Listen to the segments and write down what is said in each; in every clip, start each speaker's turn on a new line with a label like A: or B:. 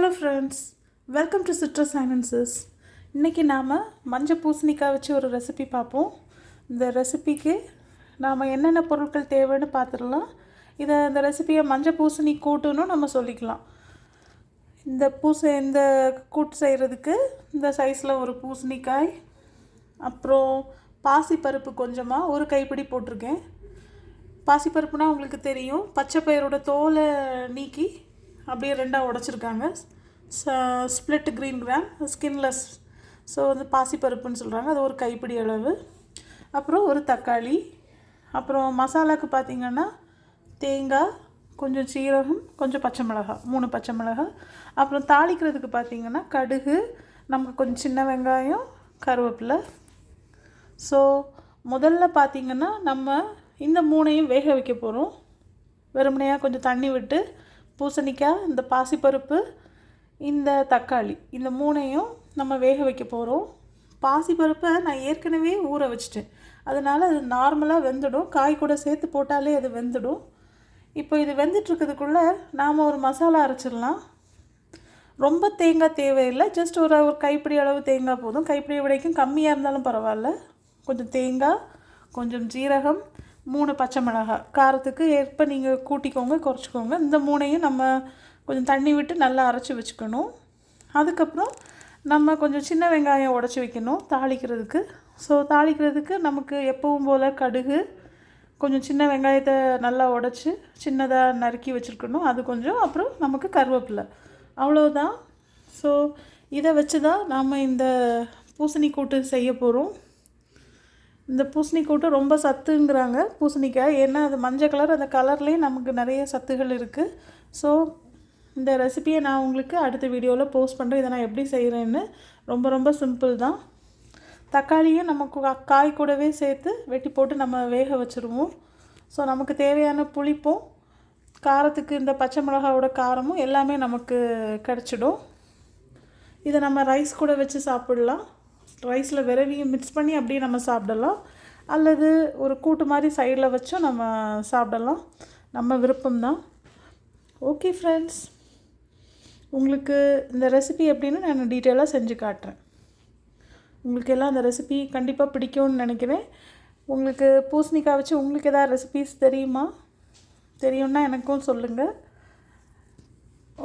A: Hello friends, welcome to citrus silencers. இன்றைக்கி நாம் மஞ்சள் பூசணிக்காய் வச்சு ஒரு ரெசிபி பார்ப்போம். இந்த ரெசிபிக்கு நாம் என்னென்ன பொருட்கள் தேவைன்னு பார்த்துடலாம். இந்த ரெசிபியை மஞ்சள் பூசணி கூட்டுன்னு நம்ம சொல்லிக்கலாம். இந்த கூட்டு செய்கிறதுக்கு இந்த சைஸில் ஒரு பூசணிக்காய், அப்புறம் பாசிப்பருப்பு கொஞ்சமாக ஒரு கைப்பிடி போட்டிருக்கேன். பாசிப்பருப்புனால் உங்களுக்கு தெரியும், பச்சை பயிரோட தோலை நீக்கி அப்படியே ரெண்டாக உடச்சிருக்காங்க. Split green gram skinless, so வந்து பாசிப்பருப்புன்னு சொல்கிறாங்க. அது ஒரு கைப்பிடி அளவு. அப்புறம் ஒரு தக்காளி. அப்புறம் மசாலாவுக்கு பார்த்திங்கன்னா தேங்காய், கொஞ்சம் சீரகம், கொஞ்சம் பச்சை மிளகாய், 3 பச்சை மிளகாய். அப்புறம் தாளிக்கிறதுக்கு பார்த்திங்கன்னா கடுகு, நமக்கு கொஞ்சம் சின்ன வெங்காயம், கருவேப்பிலை. ஸோ முதல்ல பார்த்திங்கன்னா நம்ம இந்த 3ஐயும் வேக வைக்க போகிறோம். வெறுமனையாக கொஞ்சம் தண்ணி விட்டு பூசணிக்காய், இந்த பாசிப்பருப்பு, இந்த தக்காளி, இந்த 3ஐயும் நம்ம வேக வைக்க போகிறோம். பாசிப்பருப்பை நான் ஏற்கனவே ஊற வச்சிட்டேன், அதனால் அது நார்மலாக வெந்துடும். காய் கூட சேர்த்து போட்டாலே அது வெந்துடும். இப்போ இது வெந்துட்டுருக்கிறதுக்குள்ளே நாம் ஒரு மசாலா அரைச்சிடலாம். ரொம்ப தேங்காய் தேவையில்லை, ஜஸ்ட் ஒரு கைப்பிடி அளவு தேங்காய் போதும். கைப்பிடி விடைக்கும் கம்மியாக இருந்தாலும் பரவாயில்ல. கொஞ்சம் தேங்காய், கொஞ்சம் ஜீரகம், 3 பச்சை மிளகாய், காரத்துக்கு ஏற்ப நீங்கள் கூட்டிக்கோங்க, குறைச்சிக்கோங்க. இந்த 3ஐயும் நம்ம கொஞ்சம் தண்ணி விட்டு நல்லா அரைச்சி வச்சுக்கணும். அதுக்கப்புறம் நம்ம கொஞ்சம் சின்ன வெங்காயம் உடச்சி வைக்கணும் தாளிக்கிறதுக்கு. ஸோ தாளிக்கிறதுக்கு நமக்கு எப்பவும் போல் கடுகு, கொஞ்சம் சின்ன வெங்காயத்தை நல்லா உடச்சி சின்னதாக நறுக்கி வச்சுருக்கணும், அது கொஞ்சம். அப்புறம் நமக்கு கருவேப்பிலை, அவ்வளோதான். ஸோ இதை வச்சு தான் நாம் இந்த பூசணி கூட்டு செய்ய போகிறோம். இந்த பூசணி கூட்டு ரொம்ப சத்துங்கிறாங்க பூசணிக்காய், ஏன்னா அது மஞ்சள் கலர், அந்த கலர்லேயே நமக்கு நிறைய சத்துகள் இருக்குது. ஸோ இந்த ரெசிபியை நான் உங்களுக்கு அடுத்த வீடியோவில் போஸ்ட் பண்ணுறேன். இதை நான் எப்படி செய்கிறேன்னு. ரொம்ப ரொம்ப சிம்பிள் தான். தக்காளியும் நமக்கு காய் கூடவே சேர்த்து வெட்டி போட்டு நம்ம வேக வச்சுருவோம். ஸோ நமக்கு தேவையான புளிப்பும் காரத்துக்கு இந்த பச்சை மிளகாவோட காரமும் எல்லாமே நமக்கு கிடச்சிடும். இதை நம்ம ரைஸ் கூட வச்சு சாப்பிட்லாம். ரைஸில் விரவியும் மிக்ஸ் பண்ணி அப்படியே நம்ம சாப்பிடலாம், அல்லது ஒரு கூட்டு மாதிரி சைடில் வச்சும் நம்ம சாப்பிடலாம், நம்ம விருப்பம்தான். ஓகே ஃப்ரெண்ட்ஸ், உங்களுக்கு இந்த ரெசிபி எப்படின்னு நான் டீட்டெயிலாக செஞ்சு காட்டுறேன். உங்களுக்கு எல்லாம் அந்த ரெசிபி கண்டிப்பாக பிடிக்கும்னு நினைக்கிறேன். உங்களுக்கு பூசணிக்காய் வச்சு உங்களுக்கு எதாவது ரெசிபிஸ் தெரியும்னா எனக்கும் சொல்லுங்கள்.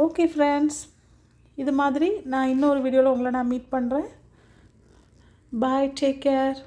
A: ஓகே ஃப்ரெண்ட்ஸ், இது மாதிரி நான் இன்னொரு வீடியோவில் உங்களை நான் மீட் பண்ணுறேன். Bye, take care.